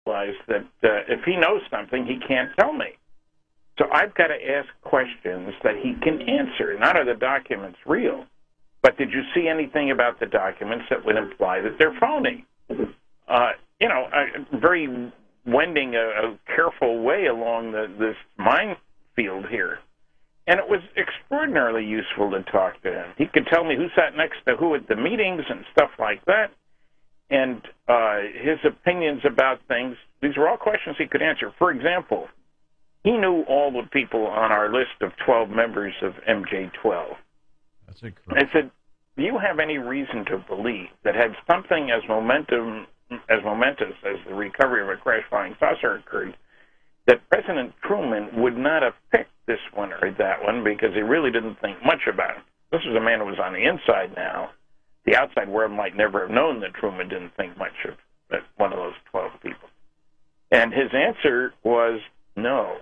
realize that if he knows something, he can't tell me. So I've got to ask questions that he can answer. Not are the documents real, but did you see anything about the documents that would imply that they're phony? Very wending a careful way along this minefield here. And it was extraordinarily useful to talk to him. He could tell me who sat next to who at the meetings and stuff like that. And his opinions about things, these were all questions he could answer. For example, he knew all the people on our list of 12 members of MJ-12. That's incredible. I said, do you have any reason to believe that had something as momentous as the recovery of a crash-flying saucer occurred, that President Truman would not have picked this one or that one because he really didn't think much about it? This was a man who was on the inside now. The outside world might never have known that Truman didn't think much of one of those 12 people. And his answer was no.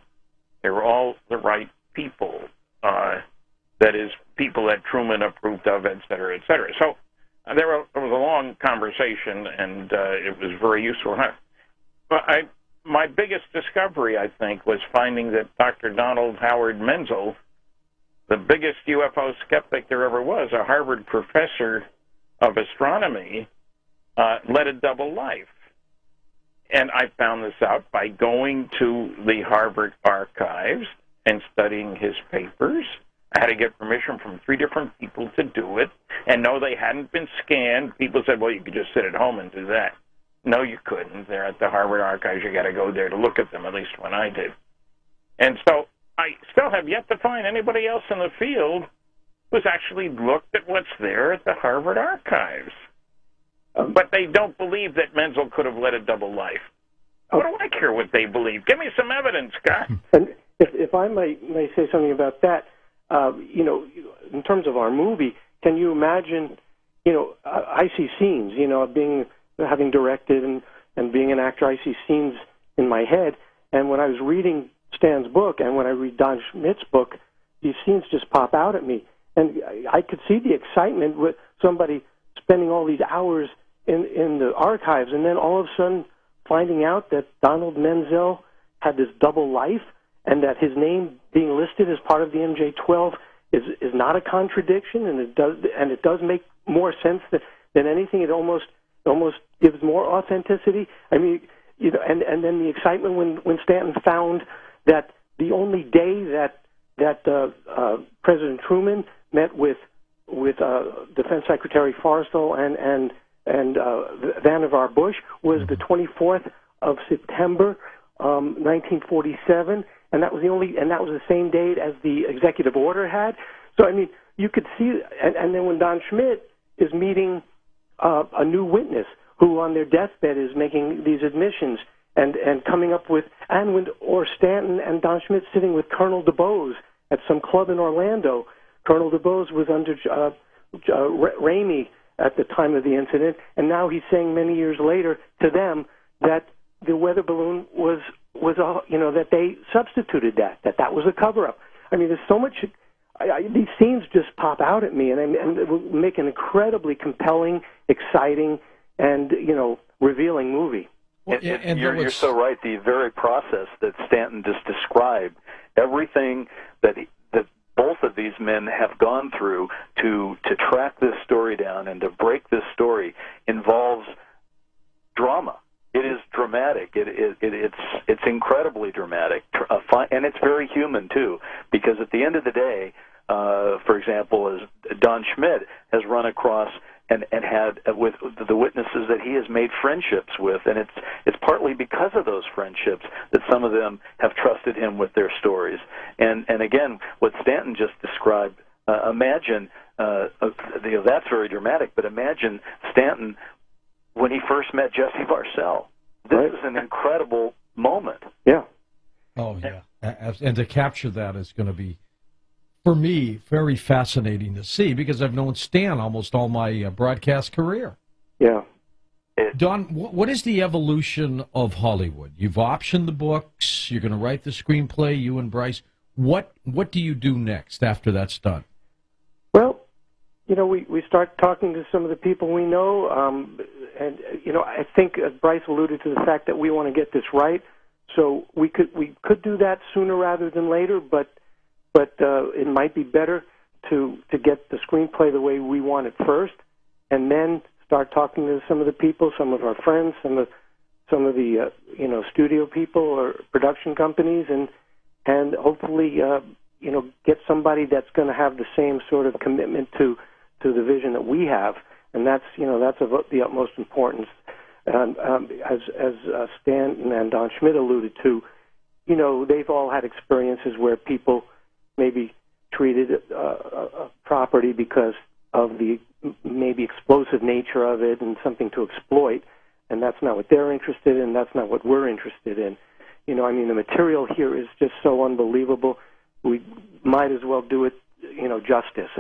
They were all the right people. That is, people that Truman approved of, et cetera, et cetera. So there was a long conversation, and it was very useful. But my biggest discovery, I think, was finding that Dr. Donald Howard Menzel, the biggest UFO skeptic there ever was, a Harvard professor of astronomy, led a double life. And I found this out by going to the Harvard archives and studying his papers. I had to get permission from 3 different people to do it. And no, they hadn't been scanned. People said, well, you could just sit at home and do that. No, you couldn't. They're at the Harvard archives. You got to go there to look at them, at least when I did. And so I still have yet to find anybody else in the field who's actually looked at what's there at the Harvard archives. But they don't believe that Menzel could have led a double life. What do I care what they believe? Give me some evidence, Scott. And if I may say something about that, in terms of our movie, can you imagine, I see scenes, having directed and being an actor, I see scenes in my head. And when I was reading Stan's book and when I read Don Schmidt's book, these scenes just pop out at me. And I could see the excitement with somebody spending all these hours in the archives and then all of a sudden finding out that Donald Menzel had this double life and that his name being listed as part of the MJ-12 is not a contradiction, and it does make more sense than anything. It almost gives more authenticity. I mean, and then the excitement when Stanton found that the only day that President Truman met with Defense Secretary Forrestal and Vannevar Bush was the 24th of September, 1947, and that was the same date as the executive order had. So I mean, you could see, and then when Don Schmidt is meeting a new witness who on their deathbed is making these admissions and coming up with, or Stanton and Don Schmidt sitting with Colonel DuBose at some club in Orlando. Colonel DuBose was under Ramey at the time of the incident, and now he's saying many years later to them that the weather balloon was that they substituted that was a cover-up. I mean, there's so much. These scenes just pop out at me, and it will make an incredibly compelling, exciting, and revealing movie. Well, you're so right. The very process that Stanton just described, everything that both of these men have gone through to track this story down and to break this story involves drama. It is dramatic. It's incredibly dramatic, and it's very human too. Because at the end of the day, for example, as Don Schmidt has run across and had with the witnesses that he has made friendships with, and it's partly because of those friendships that some of them have trusted him with their stories. And again, what Stanton just described, imagine that's very dramatic. But imagine Stanton when he first met Jesse Marcel. This is an incredible moment. Yeah. Oh yeah, and to capture that is going to be, for me, very fascinating to see, because I've known Stan almost all my broadcast career. Yeah. Don, what is the evolution of Hollywood? You've optioned the books. You're going to write the screenplay, you and Bryce. What do you do next after that's done? Well, we start talking to some of the people we know, and I think Bryce alluded to the fact that we want to get this right. So we could do that sooner rather than later, but it might be better to get the screenplay the way we want it first, and then start talking to some of the people, some of our friends, some of the studio people or production companies, and hopefully get somebody that's going to have the same sort of commitment to the vision that we have, and that's of the utmost importance. As Stan and Don Schmidt alluded to, they've all had experiences where people maybe treated a property because of the maybe explosive nature of it and something to exploit, and that's not what they're interested in. That's not what we're interested in. The material here is just so unbelievable. We might as well do it, justice.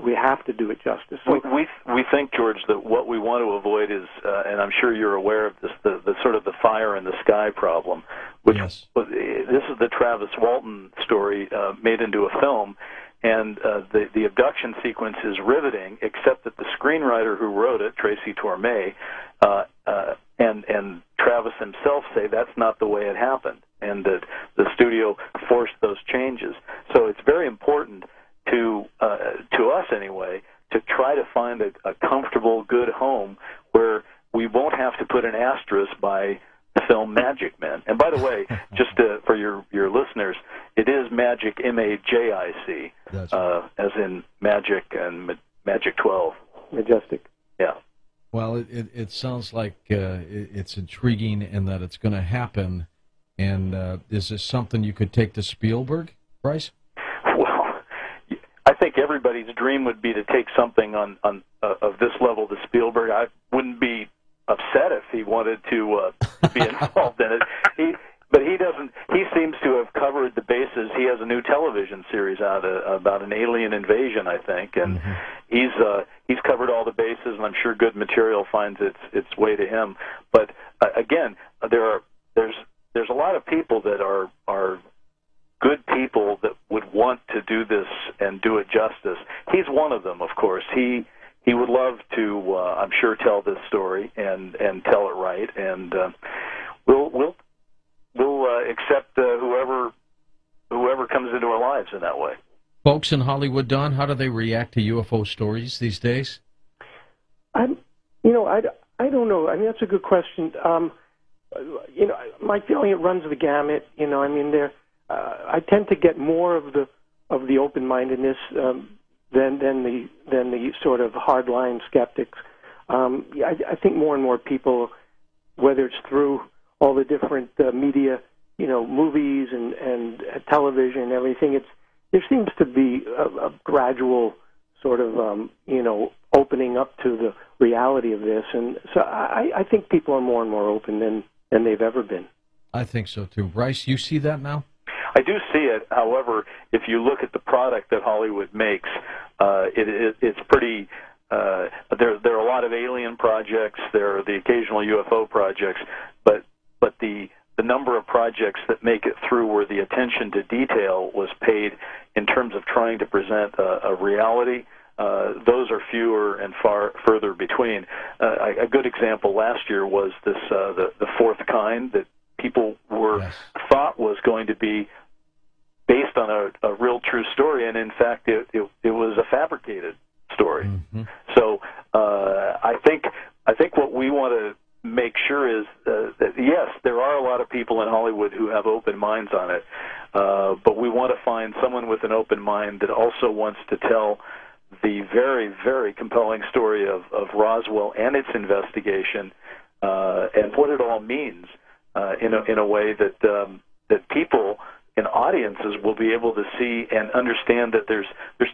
We have to do it justice. So, we think, George, that what we want to avoid is, and I'm sure you're aware of this, the sort of the fire in the sky problem. Which yes. This is the Travis Walton story made into a film, and the abduction sequence is riveting, except that the screenwriter who wrote it, Tracy Torme, and Travis himself say that's not the way it happened, and that the studio forced those changes. So it's very important to us anyway, to try to find a comfortable, good home where we won't have to put an asterisk by the film Magic Men. And by the way, just for your listeners, it is Magic, M-A-J-I-C, as in Magic and Magic 12. Majestic. Yeah. Well, it sounds like it's intriguing and that it's going to happen. And is this something you could take to Spielberg, Bryce? Well, I think everybody's dream would be to take something on of this level to Spielberg. I wouldn't be upset if he wanted to be involved in it. But he doesn't. He seems to have covered the bases. He has a new television series out about an alien invasion, I think, and he's covered all the bases. And I'm sure good material finds its way to him. But again, there's a lot of people that are good people that would want to do this and do it justice. He's one of them, of course. He would love to, I'm sure, tell this story and tell it right, and we'll accept whoever comes into our lives in that way. Folks in Hollywood, Don, how do they react to UFO stories these days? I don't know. I mean, that's a good question. My feeling, it runs the gamut. I tend to get more of the open-mindedness than the sort of hardline skeptics. I think more and more people, whether it's through all the different media, movies and television and everything, there seems to be a gradual sort of opening up to the reality of this, and so I think people are more and more open than they've ever been. I think so too. Bryce, you see that now? I do see it. However, if you look at the product that Hollywood makes, it's pretty. There are a lot of alien projects. There are the occasional UFO projects, but the number of projects that make it through where the attention to detail was paid in terms of trying to present a reality, those are fewer and far further between. A good example last year was this the Fourth Kind that people thought was going to be based on a real true story, and in fact it was a fabricated story. Mm-hmm. So I think what we want to make sure is that yes, there are a lot of people in Hollywood who have open minds on it, but we want to find someone with an open mind that also wants to tell the very, very compelling story of Roswell and its investigation, and what it all means in a way that people in audiences will be able to see and understand that there's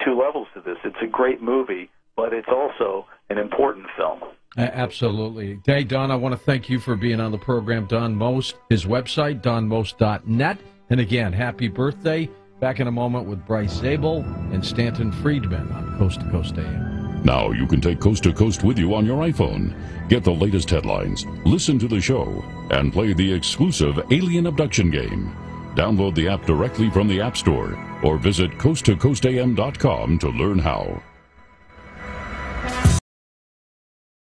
two levels to this. It's a great movie, but it's also an important film. Absolutely. Hey, Don, I want to thank you for being on the program. Don Most, his website, donmost.net. And again, happy birthday. Back in a moment with Bryce Zabel and Stanton Friedman on Coast to Coast AM. Now you can take Coast to Coast with you on your iPhone. Get the latest headlines, listen to the show, and play the exclusive Alien Abduction game. Download the app directly from the App Store or visit coasttocoastam.com to learn how.